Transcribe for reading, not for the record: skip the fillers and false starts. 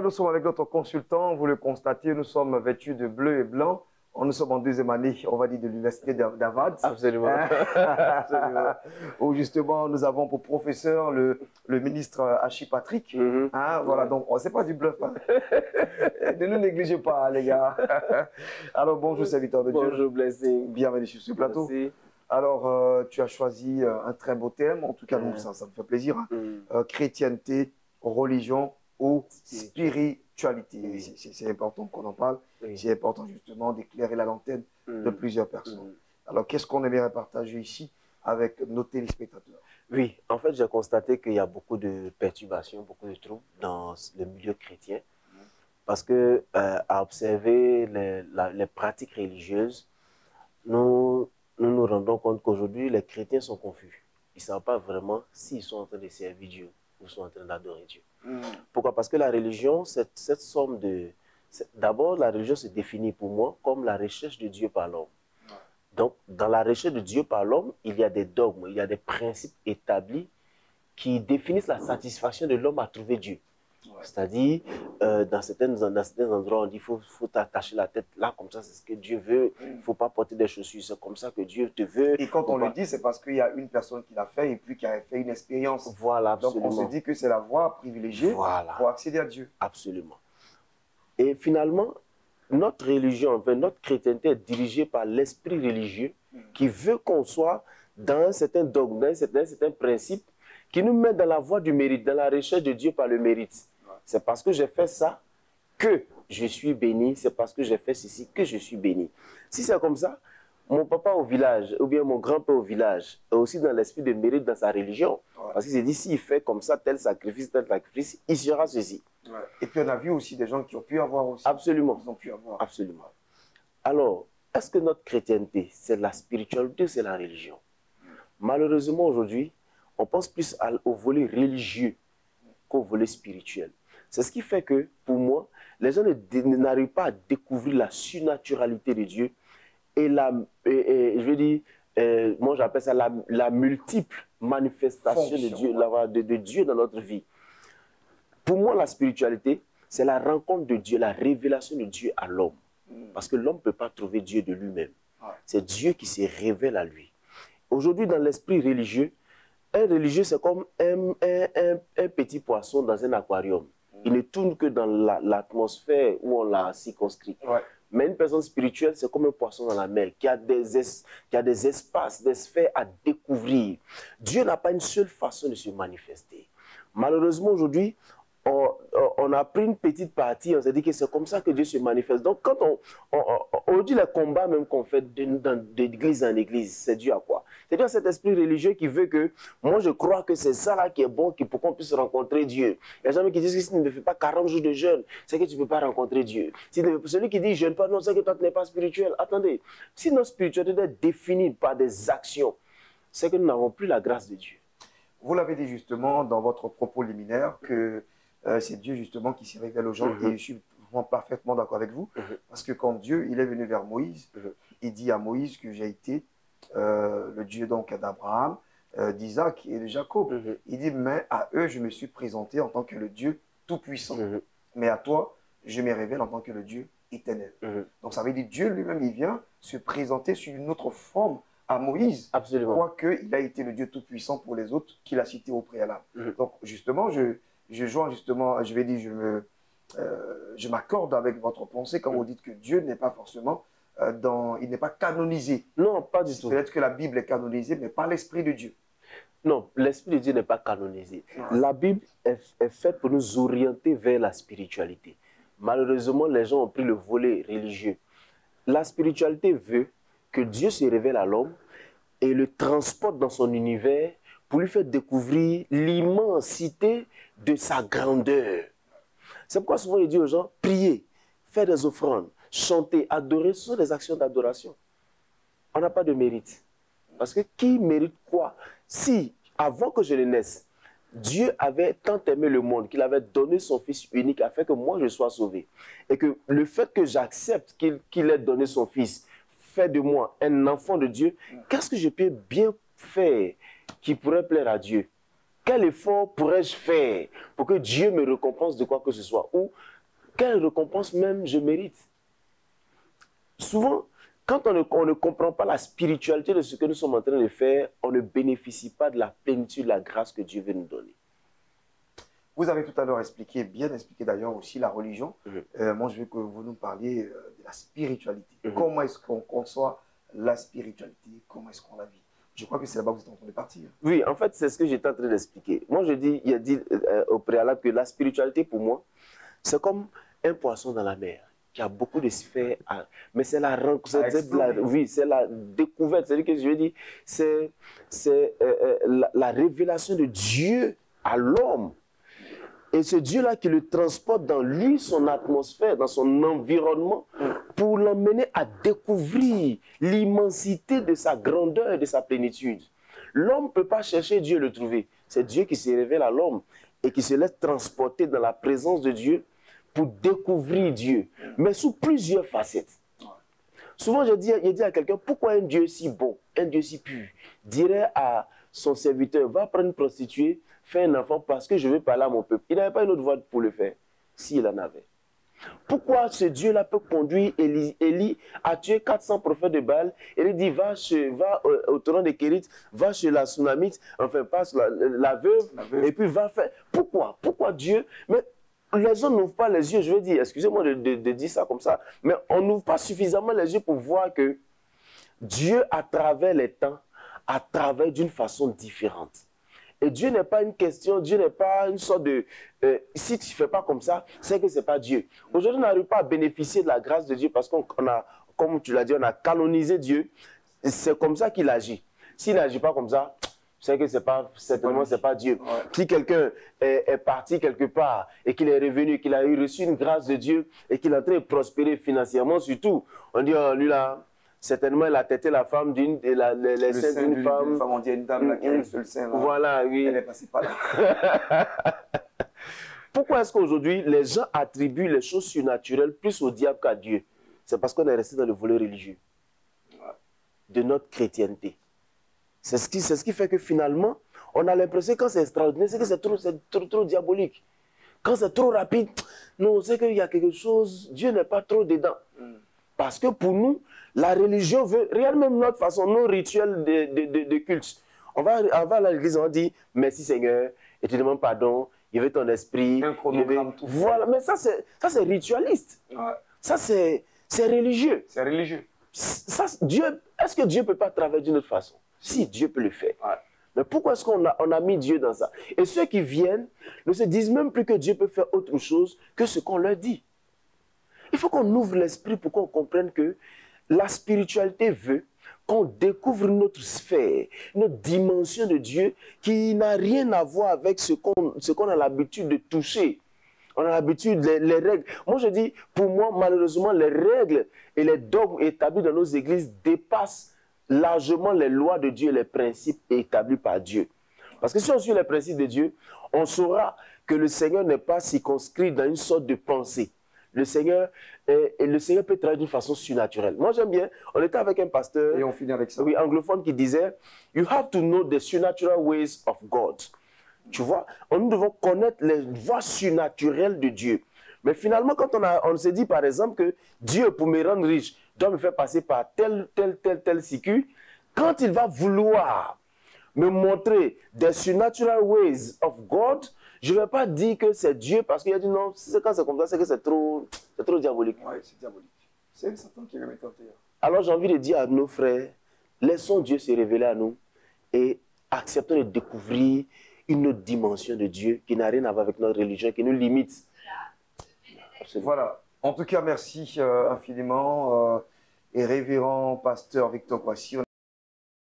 nous sommes avec notre consultant. Vous le constatez, nous sommes vêtus de bleu et blanc. Nous sommes en deuxième année, on va dire, de l'université d'Avad. Absolument. Absolument. Où justement, nous avons pour professeur le ministre Hachi Patrick. Voilà, donc, c'est pas du bluff. Hein. Ne nous négligez pas, les gars. Alors, bonjour, serviteur de Dieu. Bonjour, Blessing. Bienvenue sur ce plateau. Merci. Alors, tu as choisi un très beau thème. En tout cas, nous, ça me fait plaisir. Hein. Chrétienté, religion ou spiritualité. C'est important qu'on en parle. C'est important justement d'éclairer la lanterne de plusieurs personnes. Alors, qu'est-ce qu'on aimerait partager ici avec nos téléspectateurs? Oui, en fait, j'ai constaté qu'il y a beaucoup de perturbations, beaucoup de troubles dans le milieu chrétien. Parce que, à observer les pratiques religieuses, nous nous rendons compte qu'aujourd'hui, les chrétiens sont confus. Ils ne savent pas vraiment s'ils sont en train de servir Dieu ou sont en train d'adorer Dieu. Pourquoi? Parce que la religion, cette somme de... D'abord, la religion se définit pour moi comme la recherche de Dieu par l'homme. Donc, dans la recherche de Dieu par l'homme, il y a des dogmes, il y a des principes établis qui définissent la satisfaction de l'homme à trouver Dieu. C'est-à-dire, dans certains endroits, on dit qu'il faut t'attacher la tête là, comme ça, c'est ce que Dieu veut. Il ne faut pas porter des chaussures, c'est comme ça que Dieu te veut. Et quand on le dit, c'est parce qu'il y a une personne qui l'a fait et puis qui a fait une expérience. Voilà, absolument. Donc, on se dit que c'est la voie privilégiée pour accéder à Dieu. Absolument. Et finalement, notre religion, enfin, notre chrétienté est dirigée par l'esprit religieux qui veut qu'on soit dans un certain dogme, dans un certain principe qui nous met dans la voie du mérite, dans la recherche de Dieu par le mérite. C'est parce que j'ai fait ça que je suis béni, c'est parce que j'ai fait ceci que je suis béni. Si c'est comme ça, mon papa au village, ou bien mon grand-père au village, est aussi dans l'esprit de mérite dans sa religion. Parce qu'il s'est dit, s'il fait comme ça, tel sacrifice, il sera ceci. Et puis on a vu aussi des gens qui ont pu avoir aussi. Absolument. Ils ont pu avoir. Absolument. Alors, est-ce que notre chrétienté, c'est la spiritualité ou c'est la religion? Malheureusement, aujourd'hui, on pense plus au volet religieux qu'au volet spirituel. C'est ce qui fait que, pour moi, les gens n'arrivent pas à découvrir la surnaturalité de Dieu et je veux dire, moi j'appelle ça la multiple manifestation de Dieu dans notre vie. Pour moi, la spiritualité, c'est la rencontre de Dieu, la révélation de Dieu à l'homme. Parce que l'homme ne peut pas trouver Dieu de lui-même. C'est Dieu qui se révèle à lui. Aujourd'hui, dans l'esprit religieux, un religieux, c'est comme un petit poisson dans un aquarium. Il ne tourne que dans l'atmosphère où on l'a circonscrit. Mais une personne spirituelle, c'est comme un poisson dans la mer, qui a des espaces, des sphères à découvrir. Dieu n'a pas une seule façon de se manifester. Malheureusement, aujourd'hui, on a pris une petite partie, on s'est dit que c'est comme ça que Dieu se manifeste. Donc, quand on dit les combats même qu'on fait d'église en église, c'est dû à quoi? C'est dû à cet esprit religieux qui veut que, moi je crois que c'est ça là qui est bon pour qu'on puisse rencontrer Dieu. Il y a des gens qui disent que si tu ne fais pas 40 jours de jeûne, c'est que tu ne peux pas rencontrer Dieu. Celui qui dit jeûne pas, non, c'est que toi tu n'es pas spirituel. Attendez, si notre spiritualité est définie par des actions, c'est que nous n'avons plus la grâce de Dieu. Vous l'avez dit justement dans votre propos liminaire que c'est Dieu justement qui se révèle aux gens et je suis parfaitement d'accord avec vous parce que quand Dieu il est venu vers Moïse, il dit à Moïse que j'ai été le Dieu donc d'Abraham, d'Isaac et de Jacob. Il dit mais à eux je me suis présenté en tant que le Dieu tout-puissant, mais à toi je me révèle en tant que le Dieu éternel. Donc ça veut dire Dieu lui-même il vient se présenter sur une autre forme à Moïse, quoique il a été le Dieu tout-puissant pour les autres qu'il a cités au préalable. Donc justement, je joins justement, je vais dire, je m'accorde avec votre pensée quand vous dites que Dieu n'est pas forcément il n'est pas canonisé. Non, pas du tout. Peut-être que la Bible est canonisée, mais pas l'Esprit de Dieu. Non, l'Esprit de Dieu n'est pas canonisé. La Bible est faite pour nous orienter vers la spiritualité. Malheureusement, les gens ont pris le volet religieux. La spiritualité veut que Dieu se révèle à l'homme et le transporte dans son univers pour lui faire découvrir l'immensité de sa grandeur. C'est pourquoi souvent il dit aux gens, priez, faire des offrandes, chanter, adorer, ce sont des actions d'adoration. On n'a pas de mérite. Parce que qui mérite quoi? Si, avant que je ne naisse, Dieu avait tant aimé le monde qu'il avait donné son Fils unique afin que moi je sois sauvé. Et que le fait que j'accepte qu'il ait donné son Fils fait de moi un enfant de Dieu, qu'est-ce que je peux bien faire qui pourrait plaire à Dieu? Quel effort pourrais-je faire pour que Dieu me récompense de quoi que ce soit? Ou quelle récompense même je mérite? Souvent, quand on ne comprend pas la spiritualité de ce que nous sommes en train de faire, on ne bénéficie pas de la plénitude de la grâce que Dieu veut nous donner. Vous avez tout à l'heure expliqué, bien expliqué d'ailleurs aussi la religion. Moi, je veux que vous nous parliez de la spiritualité. Comment est-ce qu'on conçoit la spiritualité? Comment est-ce qu'on la vit? Je crois que c'est là-bas que vous êtes en train de partir. Oui, en fait, c'est ce que j'étais en train d'expliquer. Moi, il a dit au préalable que la spiritualité, pour moi, c'est comme un poisson dans la mer qui a beaucoup de sphères, mais c'est la rencontre, oui, c'est la découverte. C'est-à-dire que je veux dire, c'est la révélation de Dieu à l'homme. Et ce Dieu-là qui le transporte dans lui, son atmosphère, dans son environnement, pour l'emmener à découvrir l'immensité de sa grandeur et de sa plénitude. L'homme ne peut pas chercher Dieu et le trouver. C'est Dieu qui se révèle à l'homme et qui se laisse transporter dans la présence de Dieu pour découvrir Dieu, mais sous plusieurs facettes. Souvent, je dis à quelqu'un, pourquoi un Dieu si bon, un Dieu si pur, dirait à son serviteur, va prendre une prostituée, fais un enfant parce que je veux parler à mon peuple. Il n'avait pas une autre voie pour le faire, s'il en avait. Pourquoi ce Dieu-là peut conduire Élie à tuer 400 prophètes de Baal et lui dit, va au torrent de Kérit, va chez la Sunamite, enfin passe la veuve, et puis va faire. Pourquoi Dieu? Mais les gens n'ouvrent pas les yeux, je veux dire, excusez-moi de dire ça comme ça, mais on n'ouvre pas suffisamment les yeux pour voir que Dieu, à travers les temps, a travaillé d'une façon différente. Et Dieu n'est pas une question, Dieu n'est pas une sorte de... si tu ne fais pas comme ça, c'est que ce n'est pas Dieu. Aujourd'hui, on n'arrive pas à bénéficier de la grâce de Dieu parce qu'on a, comme tu l'as dit, on a canonisé Dieu. C'est comme ça qu'il agit. S'il n'agit pas comme ça, c'est que certainement, ce n'est pas Dieu. Ouais. Si quelqu'un est parti quelque part et qu'il est revenu, qu'il a reçu une grâce de Dieu et qu'il est en train de prospérer financièrement, surtout, on dit, oh, lui là, certainement, il a têté la femme les seins d'une femme. On dit une dame là, qui a un seul sein. Là. Voilà, oui. Elle est passée par là. Pourquoi est-ce qu'aujourd'hui, les gens attribuent les choses surnaturelles plus au diable qu'à Dieu? C'est parce qu'on est resté dans le volet religieux de notre chrétienté. C'est ce qui fait que finalement, on a l'impression que quand c'est extraordinaire, c'est que c'est trop diabolique. Quand c'est trop rapide, non, c'est qu'il y a quelque chose, Dieu n'est pas trop dedans. Parce que pour nous, la religion veut, regarde même notre façon, nos rituels de culte. On va à l'église, on dit merci Seigneur, et tu demandes pardon, il veut ton esprit. Un chronogramme, tout voilà, mais ça c'est ritualiste. Ouais. Ça c'est religieux. C'est religieux. Est-ce que Dieu ne peut pas travailler d'une autre façon? Si, Dieu peut le faire. Ouais. Mais pourquoi est-ce qu'on a mis Dieu dans ça? Et ceux qui viennent ne se disent même plus que Dieu peut faire autre chose que ce qu'on leur dit. Il faut qu'on ouvre l'esprit pour qu'on comprenne que la spiritualité veut qu'on découvre notre sphère, notre dimension de Dieu qui n'a rien à voir avec ce qu'on a l'habitude de toucher. On a l'habitude, les règles. Moi, je dis, pour moi, malheureusement, les règles et les dogmes établis dans nos églises dépassent largement les lois de Dieu et les principes établis par Dieu. Parce que si on suit les principes de Dieu, on saura que le Seigneur n'est pas circonscrit dans une sorte de pensée. Le Seigneur peut travailler d'une façon surnaturelle. Moi, j'aime bien. On était avec un pasteur, et on finit avec ça. Oui, anglophone, qui disait « You have to know the supernatural ways of God ». Tu vois, nous devons connaître les voies surnaturelles de Dieu. Mais finalement, quand on s'est dit, par exemple, que Dieu, pour me rendre riche, doit me faire passer par tel circuit, quand il va vouloir me montrer the supernatural ways of God, je ne vais pas dire que c'est Dieu parce qu'il a dit non, quand c'est comme ça, c'est que c'est trop diabolique. Oui, c'est diabolique. C'est Satan qui le met en terre. Alors j'ai envie de dire à nos frères, laissons Dieu se révéler à nous et acceptons de découvrir une autre dimension de Dieu qui n'a rien à voir avec notre religion, qui nous limite. Voilà. En tout cas, merci infiniment. Et révérend pasteur Victor Kwasi,